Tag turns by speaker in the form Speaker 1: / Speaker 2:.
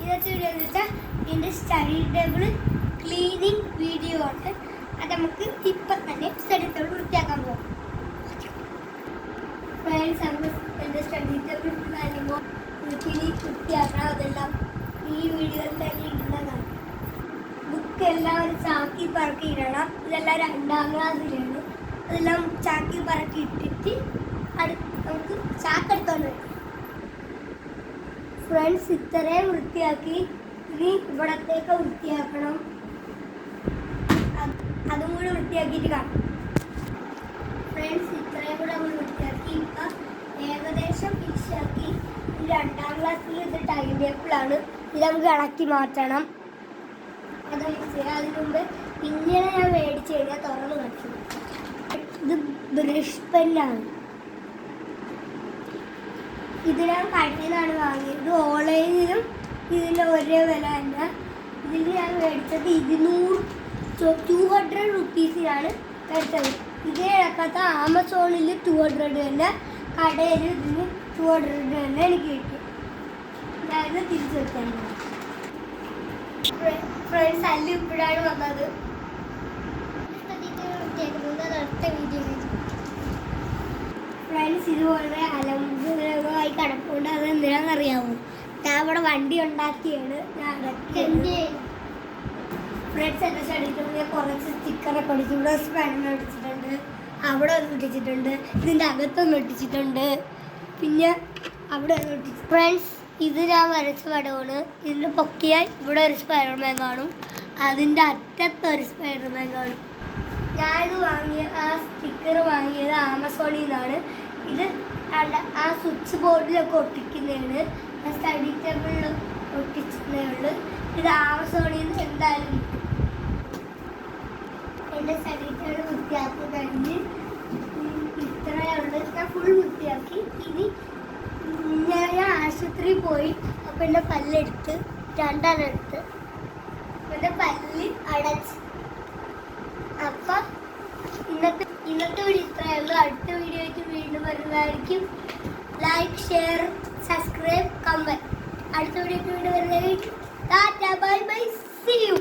Speaker 1: ഇന്നത്തെ വീഡിയോ എന്ന് വെച്ചാൽ ഇതിൻ്റെ സ്റ്റഡി ടേബിൾ ക്ലീനിങ് വീഡിയോ ആണ്. അത് നമുക്ക് ഇപ്പം തന്നെ സ്റ്റഡി ടേബിൾ വൃത്തിയാക്കാൻ പോകും. ഫ്രണ്ട്സ്, നമുക്ക് എൻ്റെ സ്റ്റഡി ടേബിൾ കാര്യമോ വീട്ടിൽ വൃത്തിയാക്കണം. അതെല്ലാം ഈ വീഡിയോയിൽ തന്നെ ഇടുന്നതാണ്. ബുക്കെല്ലാം ഒരു ചാക്കി പറക്കി ഇടണം. ഇതെല്ലാം 2ാം ക്ലാസ്സിലാണ്. അതെല്ലാം ചാക്കി പറക്കി ഇട്ടിട്ട് നമുക്ക് ചാക്കെടുത്തോണ്ട് വരും. ഫ്രണ്ട്സ്, ഇത്രയും വൃത്തിയാക്കി ഇനി ഇവിടത്തേക്ക് വൃത്തിയാക്കണം. അതും കൂടി വൃത്തിയാക്കിയിട്ട് കാണാം. ഫ്രണ്ട്സ്, ഇത്രയും കൂടെ നമ്മൾ വൃത്തിയാക്കി ഇപ്പം ഏകദേശം ഫിനിഷാക്കി. 2ാം ക്ലാസ്സിൽ ഇത് ടൈം ടേബിളാണ്. ഇത് നമുക്ക് ഇളക്കി മാറ്റണം. അത് ചെയ്യാം. അതിന് മുമ്പ് ഇങ്ങനെ ഞാൻ മേടിച്ച് കഴിഞ്ഞാൽ തുറന്ന് കാണിച്ചു. ഇത് ബ്രഷ് പെന്നാണ്. ഇത് ഞാൻ കടയിൽ നിന്നാണ് വാങ്ങിയത്. ഓൺലൈനിലും ഇതിൻ്റെ ഒരേ വില തന്നെ. ഇതിൽ ഞാൻ മേടിച്ചത് 200 റുപ്പീസിനാണ് മേടിച്ചത്. ഇതേ ഇടക്കാത്ത ആമസോണിൽ 200 തന്നെ, കടയിൽ ഇതിന് 200 തന്നെ എനിക്ക് കിട്ടി. ഞാനിത് തിരിച്ചു വെക്കാൻ. ഫ്രണ്ട്സ്, അല്ല ഇപ്പോഴാണ് വന്നത്. അടുത്ത വീഡിയോ ഫ്രണ്ട്സ്, ഇതുപോലെ അലമ്പുമായി കിടപ്പുണ്ട്. അത് എന്തിനാണെന്നറിയാമോ? ഞാൻ ഇവിടെ വണ്ടി ഉണ്ടാക്കിയാണ്. ഞാൻ ഫ്രണ്ട്സ്, എൻ്റെ സ്റ്റഡിയിൽ കുറച്ച് സ്റ്റിക്കറൊക്കെ ഒട്ടിച്ചു. ഇവിടെ സ്പെണ്ണ ഒട്ടിച്ചിട്ടുണ്ട്, അവിടെ ഒന്ന് ഒട്ടിച്ചിട്ടുണ്ട്, ഇതിൻ്റെ അകത്തൊന്ന് ഒട്ടിച്ചിട്ടുണ്ട്, പിന്നെ അവിടെ ഒന്ന് ഒട്ടിച്ചു. ഫ്രണ്ട്സ്, ഇത് ഞാൻ വരച്ച പടമാണ്. ഇതിൻ്റെ പൊക്കിയാൽ ഇവിടെ ഒരു സ്പൈഡർമാൻ കാണും, അതിൻ്റെ അറ്റത്തൊരു സ്പൈഡർമാൻ കാണും. ഞാനിത് ആ സ്റ്റിക്കർ വാങ്ങിയത് ആമസോണിൽ നിന്നാണ്. ഇത് ആ സ്വിച്ച് ബോർഡിലൊക്കെ ഒട്ടിക്കുന്നതാണ്. സ്റ്റഡി ടേബിളിൽ ഒട്ടിച്ചതേ ഉള്ളൂ. ഇത് ആമസോണിൽ നിന്ന് എന്തായാലും കിട്ടും. എൻ്റെ സ്റ്റഡി ടേബിൾ വൃത്തിയാക്കി കഴിഞ്ഞ് ഇത്രയേ ഉള്ളൂ. ഞാൻ ഫുൾ വൃത്തിയാക്കി. ഇനി ഞാൻ ആശുപത്രിയിൽ പോയി. അപ്പം എൻ്റെ പല്ലെടുത്ത് 2 എടുത്ത് എൻ്റെ പല്ല് അടച്ച്. അപ്പം ഇന്നത്തെ വീഡിയോ ഇത്രയേ ഉള്ളൂ. അടുത്ത വീഡിയോ ആയിട്ട് വീണ്ടും വരുന്നതായിരിക്കും. Like, share, subscribe, comment. അടുത്ത വീഡിയോ ആയിട്ട് വീണ്ടും വരുന്നതായിരിക്കും. Tata, bye bye, see U.